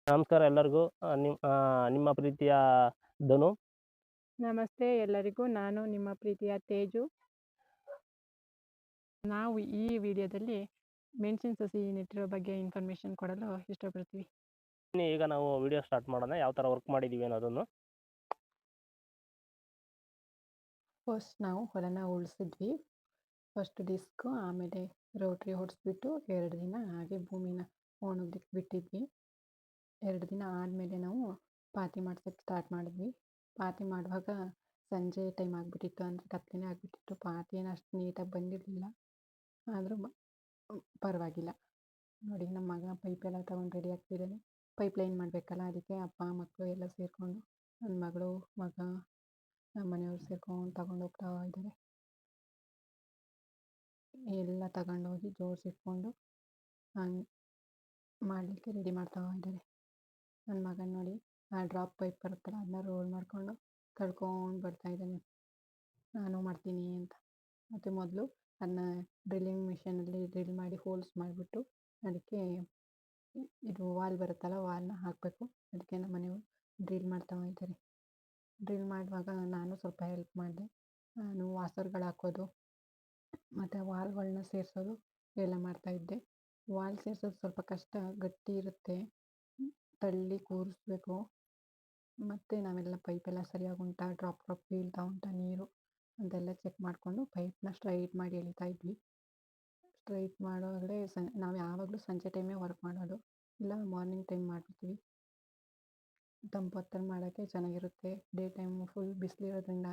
ನಮಸ್ಕಾರ ಎಲ್ಲರಿಗೂ. ನಿಮ್ಮ ಪ್ರೀತಿಯ ಧನು. ನಮಸ್ತೆ ಎಲ್ಲರಿಗೂ, ನಾನು ನಿಮ್ಮ ಪ್ರೀತಿಯ ತೇಜು. ನಾವು ಈ ವಿಡಿಯೋದಲ್ಲಿ ಮೆಣಸಿನ ಸಸಿ ನೆಟ್ಟಿರೋ ಬಗ್ಗೆ ಇನ್ಫಾರ್ಮೇಷನ್ ಕೊಡಲು ಇಷ್ಟಪಡ್ತೀವಿ. ಈಗ ನಾವು ವಿಡಿಯೋ ಸ್ಟಾರ್ಟ್ ಮಾಡೋಣ, ಯಾವ ಥರ ವರ್ಕ್ ಮಾಡಿದ್ದೀವಿ ಅನ್ನೋದನ್ನು. ಫಸ್ಟ್ ನಾವು ಹೊಲನ ಉಳಿಸಿದ್ವಿ. ಫಸ್ಟ್ ಡಿಸ್ಕು, ಆಮೇಲೆ ರೋಟ್ರಿ ಹೊಡಿಸ್ಬಿಟ್ಟು 2 ದಿನ ಹಾಗೆ ಭೂಮಿನ ಒಣಗಲಿಕ್ಕೆ ಬಿಟ್ಟಿದ್ವಿ. 2 ದಿನ ಆದಮೇಲೆ ನಾವು ಪಾತಿ ಮಾಡ್ಸೋಕ್ಕೆ ಸ್ಟಾರ್ಟ್ ಮಾಡಿದ್ವಿ. ಪಾತಿ ಮಾಡುವಾಗ ಸಂಜೆ ಟೈಮ್ ಆಗಿಬಿಟ್ಟಿತ್ತು, ಅಂದರೆ ಕತ್ಲೆನೇ ಆಗಿಬಿಟ್ಟಿತ್ತು. ಪಾತಿ ಏನು ಅಷ್ಟು ನೀಟಾಗಿ ಬಂದಿರಲಿಲ್ಲ, ಆದರೂ ಪರವಾಗಿಲ್ಲ. ನೋಡಿ, ನಮ್ಮ ಮಗ ಪೈಪೆಲ್ಲ ತೊಗೊಂಡು ರೆಡಿ ಆಗ್ತಿದ್ದಾನೆ. ಪೈಪ್ ಲೈನ್ ಮಾಡಬೇಕಲ್ಲ, ಅದಕ್ಕೆ ಅಪ್ಪ ಮಕ್ಕಳು ಎಲ್ಲ ಸೇರಿಕೊಂಡು, ನನ್ನ ಮಗಳು, ಮಗ, ನಮ್ಮ ಮನೆಯವ್ರು ಸೇರ್ಕೊಂಡು ತಗೊಂಡು ಹೋಗ್ತಾ ಇದ್ದಾರೆ. ಎಲ್ಲ ತಗೊಂಡೋಗಿ ಜೋಡಿಸಿಟ್ಕೊಂಡು ಹಂಗೆ ಮಾಡಲಿಕ್ಕೆ ರೆಡಿ ಮಾಡ್ತಾ ಇದ್ದಾರೆ. ನನ್ನ ಮಗನ ನೋಡಿ, ಆ ಡ್ರಾಪ್ ಪೈಪ್ ಬರುತ್ತಲ್ಲ, ಅದನ್ನ ರೋಲ್ ಮಾಡಿಕೊಂಡು ತಳ್ಕೊಂಡು ಬರ್ತಾ ಇದ್ದಾನೆ, ನಾನು ಮಾಡ್ತೀನಿ ಅಂತ. ಮತ್ತು ಮೊದಲು ಅದನ್ನ ಡ್ರಿಲ್ಲಿಂಗ್ ಮಿಷನಲ್ಲಿ ಡ್ರಿಲ್ ಮಾಡಿ ಹೋಲ್ಸ್ ಮಾಡಿಬಿಟ್ಟು ಅದಕ್ಕೆ ಇದು ವಾಲ್ ಬರುತ್ತಲ್ಲ, ವಾಲ್ನ ಹಾಕಬೇಕು. ಅದಕ್ಕೆ ನಮ್ಮ ಮನೆಯವರು ಡ್ರಿಲ್ ಮಾಡ್ತಾ ಇದ್ದಾರೆ. ಡ್ರಿಲ್ ಮಾಡುವಾಗ ನಾನು ಸ್ವಲ್ಪ ಹೆಲ್ಪ್ ಮಾಡಿದೆ. ನಾನು ವಾಸರ್ಗಳು ಹಾಕೋದು ಮತ್ತು ವಾಲ್ಗಳನ್ನ ಸೇರಿಸೋದು ಎಲ್ಲ ಮಾಡ್ತಾಯಿದ್ದೆ. ವಾಲ್ ಸೇರಿಸೋದು ಸ್ವಲ್ಪ ಕಷ್ಟ, ಗಟ್ಟಿ ಇರುತ್ತೆ, ತಳ್ಳಿ ಕೂರಿಸ್ಬೇಕು. ಮತ್ತು ನಾವೆಲ್ಲ ಪೈಪೆಲ್ಲ ಸರಿಯಾಗಿ ಉಂಟಾ, ಡ್ರಾಪ್ ಬೀಳ್ತಾ ಉಂಟಾ ನೀರು ಅಂತೆಲ್ಲ ಚೆಕ್ ಮಾಡಿಕೊಂಡು ಪೈಪ್ನ ಸ್ಟ್ರೈಟ್ ಮಾಡಿ ಎಳಿತಾ ಇದ್ವಿ. ಸ್ಟ್ರೈಟ್ ಮಾಡೋವಾಗಲೇ ನಾವು ಯಾವಾಗಲೂ ಸಂಜೆ ಟೈಮೇ ವರ್ಕ್ ಮಾಡೋದು, ಇಲ್ಲ ಮಾರ್ನಿಂಗ್ ಟೈಮ್ ಮಾಡ್ಬಿಡ್ತೀವಿ. ತಂಪು ಹೊತ್ತಲ್ಲಿ ಮಾಡೋಕ್ಕೆ ಚೆನ್ನಾಗಿರುತ್ತೆ. ಡೇ ಟೈಮು ಫುಲ್ ಬಿಸಿಲಿರೋದ್ರಿಂದ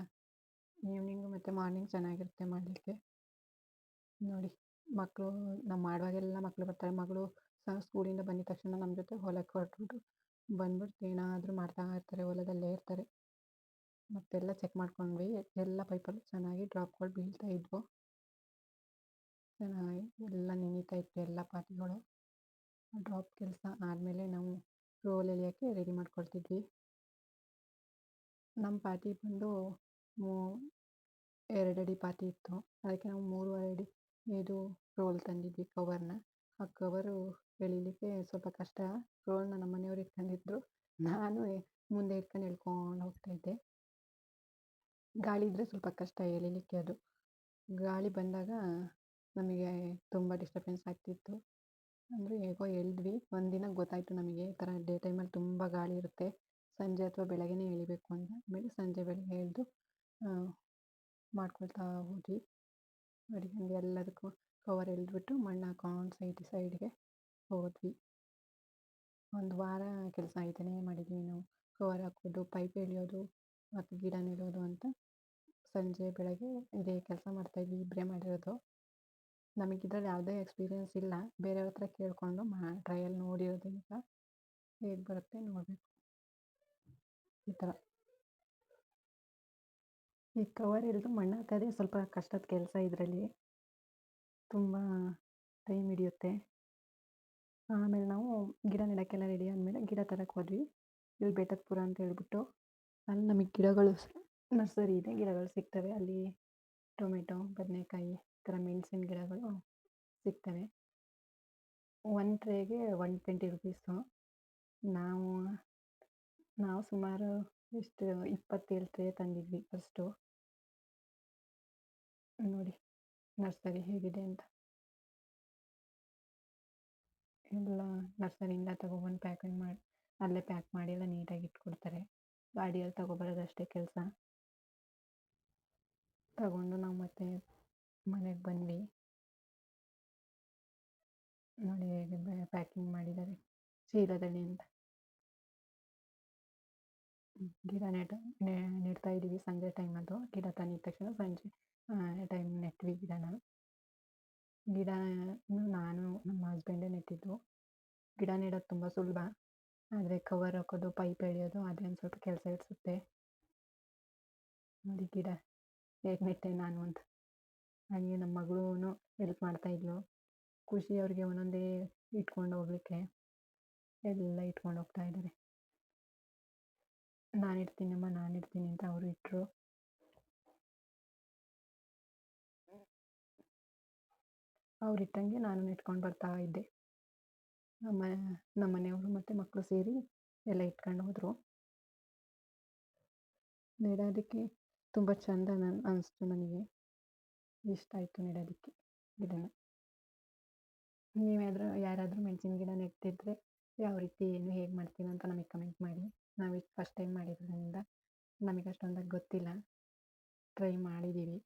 ಈವ್ನಿಂಗು ಮತ್ತು ಮಾರ್ನಿಂಗ್ ಚೆನ್ನಾಗಿರುತ್ತೆ ಮಾಡಲಿಕ್ಕೆ. ನೋಡಿ, ಮಕ್ಕಳು ನಾವು ಮಾಡುವಾಗೆಲ್ಲ ಮಕ್ಕಳು ಬರ್ತಾರೆ. ಮಗಳು ಸಹ ಸ್ಕೂಲಿಂದ ಬಂದಿದ ತಕ್ಷಣ ನಮ್ಮ ಜೊತೆ ಹೊಲಕ್ಕೆ ಹೊರಟ್ಬಿಟ್ಟು ಬಂದ್ಬಿಟ್ಟು ಏನಾದರೂ ಮಾಡ್ತಾ ಇರ್ತಾರೆ, ಹೊಲದಲ್ಲೇ ಇರ್ತಾರೆ. ಮತ್ತೆಲ್ಲ ಚೆಕ್ ಮಾಡ್ಕೊಂಡ್ವಿ, ಎಲ್ಲ ಪೈಪಲ್ಲೂ ಚೆನ್ನಾಗಿ ಡ್ರಾಪ್ಗಳು ಬೀಳ್ತಾ ಇದ್ವು. ಚೆನ್ನಾಗಿ ಎಲ್ಲ ನೆನೀತಾ ಇತ್ತು ಎಲ್ಲ ಪಾತಿಗಳು. ಡ್ರಾಪ್ ಕೆಲಸ ಆದಮೇಲೆ ನಾವು ರೋಲ್ ಎಳೆಯೋಕ್ಕೆ ರೆಡಿ ಮಾಡ್ಕೊಳ್ತಿದ್ವಿ. ನಮ್ಮ ಪಾತಿ ಬಂದು 2 ಅಡಿ ಪಾತಿ ಇತ್ತು, ಅದಕ್ಕೆ ನಾವು 3.5 ಅಡಿ ಇದು ರೋಲ್ ತಂದಿದ್ವಿ, ಕವರ್ನ. ಆ ಕವರು ಎಳಿಲಿಕ್ಕೆ ಸ್ವಲ್ಪ ಕಷ್ಟ. ರೋಲ್ನ ನಮ್ಮ ಮನೆಯವ್ರು ಇಟ್ಕೊಂಡಿದ್ರು, ನಾನು ಮುಂದೆ ಇಟ್ಕೊಂಡು ಎಳ್ಕೊಂಡು ಹೋಗ್ತಾಯಿದ್ದೆ. ಗಾಳಿ ಇದ್ದರೆ ಸ್ವಲ್ಪ ಕಷ್ಟ ಎಳಿಲಿಕ್ಕೆ. ಅದು ಗಾಳಿ ಬಂದಾಗ ನಮಗೆ ತುಂಬ ಡಿಸ್ಟರ್ಬೆನ್ಸ್ ಆಗ್ತಿತ್ತು. ಅಂದರೆ ಹೇಗೋ ಎಳೆದ್ವಿ. ಒಂದಿನ ಗೊತ್ತಾಯಿತು ನಮಗೆ, ಈ ಥರ ಡೇ ಟೈಮಲ್ಲಿ ತುಂಬ ಗಾಳಿ ಇರುತ್ತೆ, ಸಂಜೆ ಅಥವಾ ಬೆಳಗ್ಗೆನೇ ಎಳಿಬೇಕು ಅಂತ. ಆಮೇಲೆ ಸಂಜೆ ಬೆಳಗ್ಗೆ ಎಳೆದು ಮಾಡ್ಕೊಳ್ತಾ ಹೋದ್ವಿ. ನೋಡಿ, ಹಂಗೆ ಎಲ್ಲದಕ್ಕೂ ಕವರ್ ಎಳೆದ್ಬಿಟ್ಟು ಮಣ್ಣು ಹಾಕೊಂಡು ಸೈಡ್ಗೆ ಹೋದ್ವಿ. 1 ವಾರ ಕೆಲಸ ಇದನ್ನೇ ಮಾಡಿದ್ವಿ ನಾವು. ಕವರ್ ಹಾಕೋದು, ಪೈಪ್ ಎಳೆಯೋದು ಮತ್ತು ಗಿಡ ನೆಡೋದು ಅಂತ ಸಂಜೆ ಬೆಳಗ್ಗೆ ಇದೇ ಕೆಲಸ ಮಾಡ್ತಾಯಿದ್ವಿ. ಇಬ್ಬರೇ ಮಾಡಿರೋದು. ನಮಗಿದ್ರಲ್ಲಿ ಯಾವುದೇ ಎಕ್ಸ್ಪೀರಿಯೆನ್ಸ್ ಇಲ್ಲ, ಬೇರೆಯವ್ರ ಹತ್ರ ಕೇಳಿಕೊಂಡು ಟ್ರಯಲ್ ನೋಡಿರೋದು. ಈಗ ಹೇಗೆ ಬರುತ್ತೆ ನೋಡಬೇಕು. ಈ ಥರ ಈ ಕವರ್ ಎಳೆದು ಮಣ್ಣು ಹಾಕೋದೇ ಸ್ವಲ್ಪ ಕಷ್ಟದ ಕೆಲಸ. ಇದರಲ್ಲಿ ತುಂಬ ಟೈಮ್ ಹಿಡಿಯುತ್ತೆ. ಆಮೇಲೆ ನಾವು ಗಿಡ ನೆಡೋಕ್ಕೆಲ್ಲ ರೆಡಿ ಆದಮೇಲೆ ಗಿಡ ತರಕ್ಕೆ ಹೋದ್ವಿ. ಇಲ್ಲಿ ಬೇಟತ್ಪುರ ಅಂತ ಹೇಳ್ಬಿಟ್ಟು, ಅಲ್ಲಿ ನಮಗೆ ಗಿಡಗಳು ನರ್ಸರಿ ಇದೆ, ಗಿಡಗಳು ಸಿಗ್ತವೆ. ಅಲ್ಲಿ ಟೊಮೆಟೊ, ಬದನೆಕಾಯಿ, ಈ ಥರ ಮೆಣಸಿನ ಗಿಡಗಳು ಸಿಗ್ತವೆ. 1 ಟ್ರೇಗೆ 120 ರುಪೀಸು. ನಾವು ಸುಮಾರು ಎಷ್ಟು 27 ಟ್ರೇ ತಂದಿದ್ವಿ ಫಸ್ಟು. ನೋಡಿ ನರ್ಸರಿ ಹೇಗಿದೆ ಅಂತ. ಎಲ್ಲ ನರ್ಸರಿಯಿಂದ ತಗೊಬಂದು ಪ್ಯಾಕಿಂಗ್ ಮಾಡಿ ಅಲ್ಲೇ ಪ್ಯಾಕ್ ಮಾಡಿ ಎಲ್ಲ ನೀಟಾಗಿ ಇಟ್ಕೊಡ್ತಾರೆ. ಗಾಡಿಯಲ್ಲಿ ತಗೊಬರೋದಷ್ಟೇ ಕೆಲಸ. ತಗೊಂಡು ನಾವು ಮತ್ತೆ ಮನೆಗೆ ಬಂದ್ವಿ. ನೋಡಿ ಹೇಗೆ ಪ್ಯಾಕಿಂಗ್ ಮಾಡಿದ್ದಾರೆ ಚೀಲದಲ್ಲಿ ಅಂತ. ಗಿಡ ನೆಡ್ತಾ ಇದ್ದೀವಿ ಸಂಜೆ ಟೈಮ್. ಅದು ಗಿಡ ತಂದಿದ ತಕ್ಷಣ ಸಂಜೆ ಟೈಮ್ ನೆಟ್ವಿ ಗಿಡನ. ನಾನು ನಮ್ಮ ಹಸ್ಬೆಂಡೇ ನೆಟ್ಟಿದ್ದು. ಗಿಡ ನೆಡೋದು ತುಂಬ ಸುಲಭ, ಆದರೆ ಕವರ್ ಹಾಕೋದು, ಪೈಪ್ ಎಳೆಯೋದು ಅದೇ ಒಂದು ಸ್ವಲ್ಪ ಕೆಲಸ ಇಡಿಸುತ್ತೆ. ನೋಡಿ ಗಿಡ ಹೇಗೆ ನೆಟ್ಟೆ ನಾನು ಅಂತ. ಹಾಗೆ ನಮ್ಮ ಮಗಳೂ ಹೆಲ್ಪ್ ಮಾಡ್ತಾಯಿದ್ಲು. ಖುಷಿ ಅವ್ರಿಗೆ ಒಂದೊಂದೇ ಇಟ್ಕೊಂಡು ಹೋಗ್ಲಿಕ್ಕೆ. ಎಲ್ಲ ಇಟ್ಕೊಂಡು ಹೋಗ್ತಾ ಇದ್ದಾರೆ. ನಾನು ಇಡ್ತೀನಮ್ಮ ಅಂತ ಅವರು ಇಟ್ಟರು. ಅವ್ರು ಇಟ್ಟಂಗೆ ನಾನು ಇಟ್ಕೊಂಡು ಬರ್ತಾ ಇದ್ದೆ. ನಮ್ಮ ಮನೆಯವರು ಮತ್ತು ಮಕ್ಕಳು ಸೇರಿ ಎಲ್ಲ ಇಟ್ಕೊಂಡು ಹೋದರು. ನೆಡೋದಕ್ಕೆ ತುಂಬ ಚೆಂದ ಅನಿಸ್ತು ನನಗೆ. ಇಷ್ಟ ಆಯಿತು ನೆಡೋದಕ್ಕೆ ಗಿಡನ. ಯಾರಾದರೂ ಮೆಣಸಿನ ಗಿಡ ನೆಟ್ಟಿದ್ರೆ ಯಾವ ರೀತಿ ಏನು ಹೇಗೆ ಮಾಡ್ತೀವಿ ಅಂತ ನಮಗೆ ಕಮೆಂಟ್ ಮಾಡಿ. ನಾವಿದು ಫಸ್ಟ್ ಟೈಮ್ ಮಾಡಿರೋದ್ರಿಂದ ನಮಗೆ ಅಷ್ಟೊಂದಾಗಿ ಗೊತ್ತಿಲ್ಲ. ಟ್ರೈ ಮಾಡಿದ್ದೀವಿ.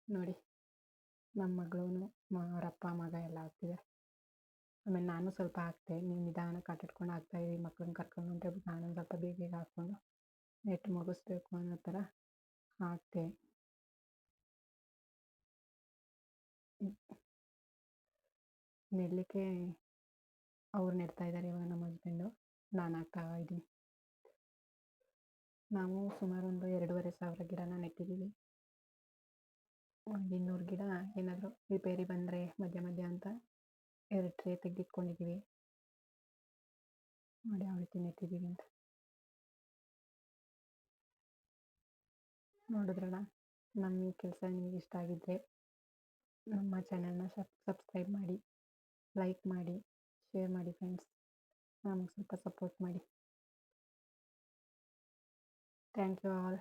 ನೋಡಿ, ನಮ್ಮ ಮಗಳು ಅವ್ರ ಅಪ್ಪ ಮಗ ಎಲ್ಲ ಆಗ್ತಿದ್ದಾರೆ. ಆಮೇಲೆ ನಾನು ಸ್ವಲ್ಪ ಹಾಕ್ತೆ. ನೀವು ನಿಧಾನಕ್ಕೆ ಆಟಾಡ್ಕೊಂಡು ಹಾಕ್ತಾಯಿರಿ ಮಕ್ಳನ್ನ ಕರ್ಕೊಂಡು ಅಂತ ಹೇಳ್ಬಿಟ್ಟು ನಾನು ಸ್ವಲ್ಪ ಬೇಗ ಬೇಗ ಹಾಕ್ಕೊಂಡು ನೆಟ್ಟು ಮುಗಿಸ್ಬೇಕು ಅನ್ನೋ ಥರ ಹಾಕ್ತೆ. ನೆಡಲಿಕ್ಕೆ ಅವ್ರು ನೆಡ್ತಾ ಇದ್ದಾರೆ, ಇವಾಗ ನಮ್ಮ ಹಸ್ಬೆಂಡು, ನಾನು ಹಾಕ್ತಾ ಇದ್ದೀನಿ. ನಾವು ಸುಮಾರು ಒಂದು 2,500 ಗಿಡನ ನೆಟ್ಟಿದ್ದೀವಿ. ಒಂದು 200 ಗಿಡ ಏನಾದರೂ ರಿಪೇರಿ ಬಂದರೆ ಮಧ್ಯ ಮಧ್ಯ ಅಂತ 2 ಟ್ರೇ ತೆಗೆದಿಟ್ಕೊಂಡಿದ್ದೀವಿ. ನೋಡಿ ಯಾವ ರೀತಿ ನೆಟ್ಟಿದ್ದೀವಿ ಅಂತ. ನೋಡಿದ್ರಲ್ಲ, ನಮ್ಮ ಈ ಕೆಲಸ ನಿಮಗೆ ಇಷ್ಟ ಆಗಿದ್ದರೆ ನಮ್ಮ ಚಾನಲ್ನ ಸಬ್ಸ್ಕ್ರೈಬ್ ಮಾಡಿ, ಲೈಕ್ ಮಾಡಿ, ಶೇರ್ ಮಾಡಿ ಫ್ರೆಂಡ್ಸ್. ನಮಗೆ ಸ್ವಲ್ಪ ಸಪೋರ್ಟ್ ಮಾಡಿ. Thank you all.